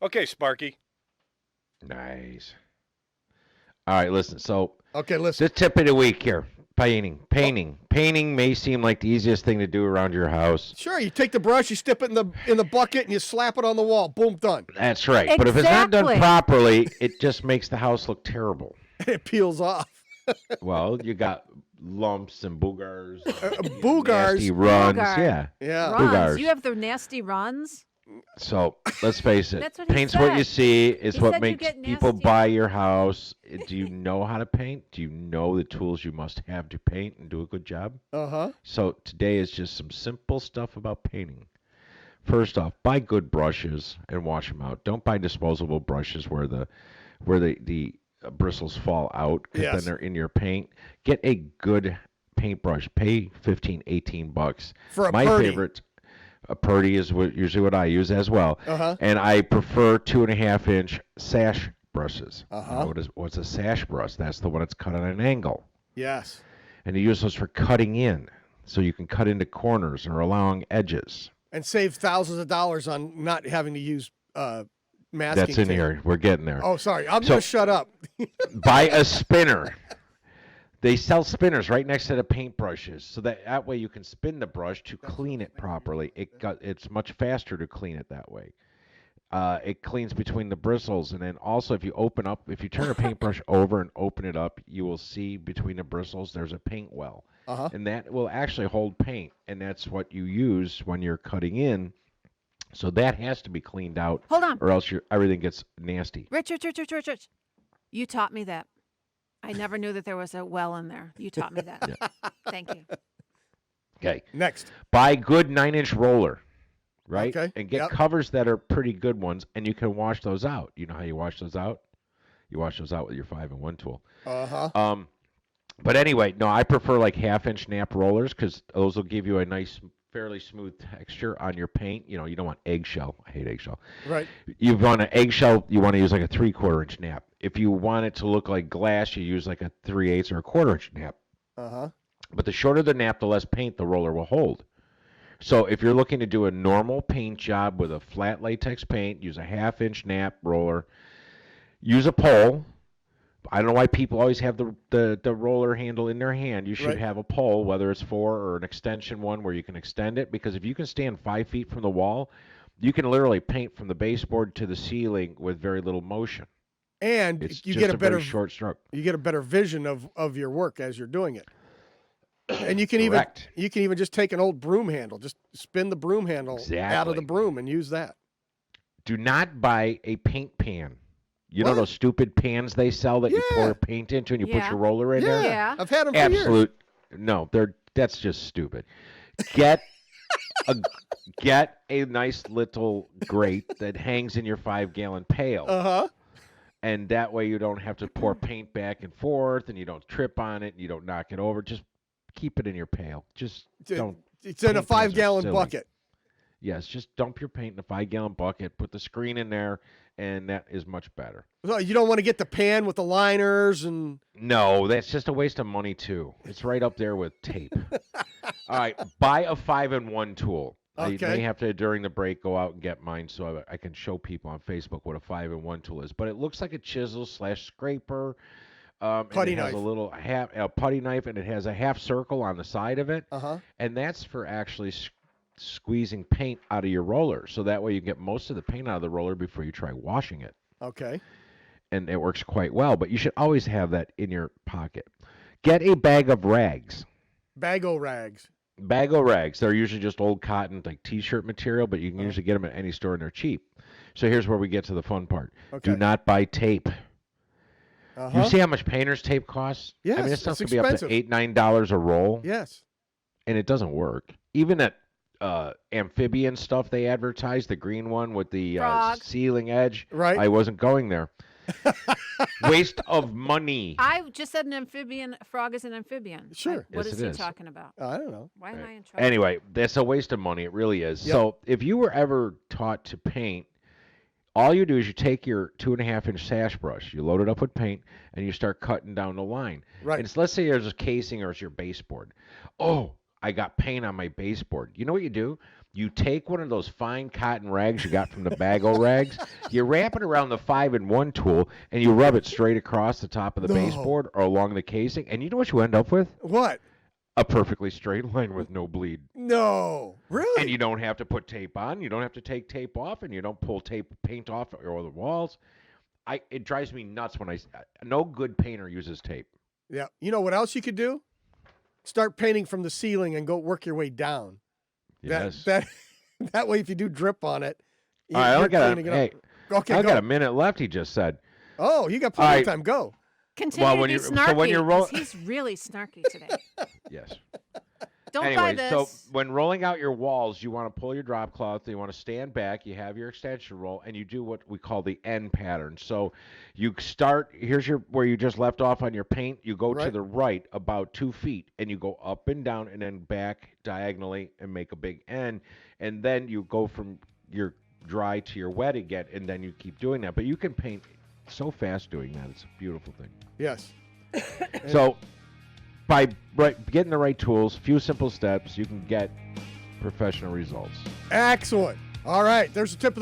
Okay, Sparky. Nice. All right, listen. So, Okay, listen. the tip of the week here: painting. Painting may seem like the easiest thing to do around your house. Sure, you take the brush, you stick it in the bucket, and you slap it on the wall. Boom, done. That's right. But if it's not done properly, it just makes the house look terrible. It peels off. Well, you got lumps and boogers. Boogers. Nasty runs. Boogar. Yeah. Runs. Boogars. You have the nasty runs? So let's face it. That's what he Paint's said. what you see. It's He what said you makes get people nasty. buy your house. Do you know how to paint? Do you know the tools you must have to paint and do a good job? Uh-huh. So today is just some simple stuff about painting. First off, buy good brushes and wash them out. Don't buy disposable brushes where the bristles fall out because Yes. then they're in your paint. Get a good paintbrush. Pay $15-$18 For a My Purdy. favorite. A Purdy is usually what I use as well. Uh-huh. And I prefer 2.5-inch sash brushes. Uh-huh. What's a sash brush? That's the one that's cut at an angle. Yes. And you use those for cutting in. So you can cut into corners or along edges. And save thousands of dollars on not having to use masking That's in tape. here. We're getting there. Oh, sorry. I'm So- going to shut up. Buy a spinner. They sell spinners right next to the paintbrushes, so that way you can spin the brush to clean it properly. It's much faster to clean it that way. It cleans between the bristles, and then also if you turn a paintbrush over and open it up, you will see between the bristles there's a paint well, Uh-huh. and that will actually hold paint, and that's what you use when you're cutting in. So that has to be cleaned out, Hold on. or else everything gets nasty. Richard. You taught me that. I never knew that there was a well in there. You taught me that. Thank you. Okay. Next. Buy a good 9-inch roller, right? Okay, And get yep. covers that are pretty good ones, and you can wash those out. You know how you wash those out? You wash those out with your 5-in-1 tool. Uh-huh. But anyway, no, I prefer like 1/2-inch nap rollers because those will give you a nice, fairly smooth texture on your paint. You know, you don't want eggshell. I hate eggshell. Right. You want an eggshell, you want to use like a 3/4-inch nap. If you want it to look like glass, you use like a 3/8 or a 1/4-inch nap. Uh-huh. But the shorter the nap, the less paint the roller will hold. So if you're looking to do a normal paint job with a flat latex paint, use a 1/2-inch nap roller. Use a pole. I don't know why people always have the roller handle in their hand. You should Right. have a pole, whether it's 4 or an extension one where you can extend it. Because if you can stand 5 feet from the wall, you can literally paint from the baseboard to the ceiling with very little motion. And It's you just get a a better very short stroke. you get a better vision of your work as you're doing it. And you can Correct. even just take an old broom handle, just spin the broom handle out of the Exactly. broom and use that. Do not buy a paint pan. You know What? those stupid pans they sell that you Yeah. pour paint into and you put Yeah. your roller in there? Yeah. I've had them for years. Absolute. No, that's just stupid. Get a nice little grate that hangs in your 5-gallon pail. Uh-huh. And that way you don't have to pour paint back and forth and you don't trip on it and you don't knock it over. Just keep it in your pail. Just don't. It's in a paint pans are 5-gallon silly. bucket. Yes, just dump your paint in a 5-gallon bucket, put the screen in there, and that is much better. So you don't want to get the pan with the liners and No, that's just a waste of money too. It's right up there with tape. All right, buy a 5-in-1 tool. I Okay. may have to, during the break, go out and get mine so I can show people on Facebook what a 5-in-1 tool is. But it looks like a chisel / scraper. Putty and it has knife. a little a putty knife, and it has a half circle on the side of it. uh-huh. And that's for actually squeezing paint out of your roller. So that way you get most of the paint out of the roller before you try washing it. Okay. And it works quite well. But you should always have that in your pocket. Get a bag of rags. Bago rags. Bag of rags. They're usually just old cotton, like T-shirt material, but you can usually get them at any store and they're cheap. So here's where we get to the fun part. Okay. Do not buy tape. Uh-huh. You see how much painter's tape costs? Yes, I mean, this stuff it's could be up to expensive. $8-9 a roll, Yes. and it doesn't work. Even that amphibian stuff they advertise, the green one with the Frog. ceiling edge, Right. I wasn't going there. Waste of money. I just said an amphibian. A frog is an amphibian. Sure. What Yes, is it he is. talking about? I don't know. Why am Right. I in trouble? Anyway, that's a waste of money. It really is. Yep. So if you were ever taught to paint, All you do is you take your 2.5-inch sash brush, you load it up with paint, and you start cutting down the line. Right. And let's say there's a casing or it's your baseboard. Oh, I got paint on my baseboard. You know what you do? You take one of those fine cotton rags you got from the Bag-O rags, you wrap it around the 5-in-1 tool, and you rub it straight across the top of the No. baseboard or along the casing. And you know what you end up with? What? A perfectly straight line with no bleed. No. Really? And you don't have to put tape on. You don't have to take tape off, and you don't pull paint off or the walls. It drives me nuts when no good painter uses tape. Yeah. You know what else you could do? Start painting from the ceiling and go work your way down. Yes. That way, if you do drip on it, All right, you're I got cleaning it up. Okay, I go. got a minute left. He just said. Oh, you got plenty All of right. time. Go. Continue Well, to when be you're- snarky. so when you're 'cause he's really snarky today. Yes. Don't Anyway, buy this. so when rolling out your walls, you want to pull your drop cloth, you want to stand back, you have your extension roll, and you do what we call the N pattern. So you start, here's where you just left off on your paint, you go to Right. the right about 2 feet, and you go up and down and then back diagonally and make a big N, and then you go from your dry to your wet again, and then you keep doing that. But you can paint so fast doing that. It's a beautiful thing. Yes. So by getting the right tools, few simple steps, you can get professional results. Excellent. All right. There's the tip of the week.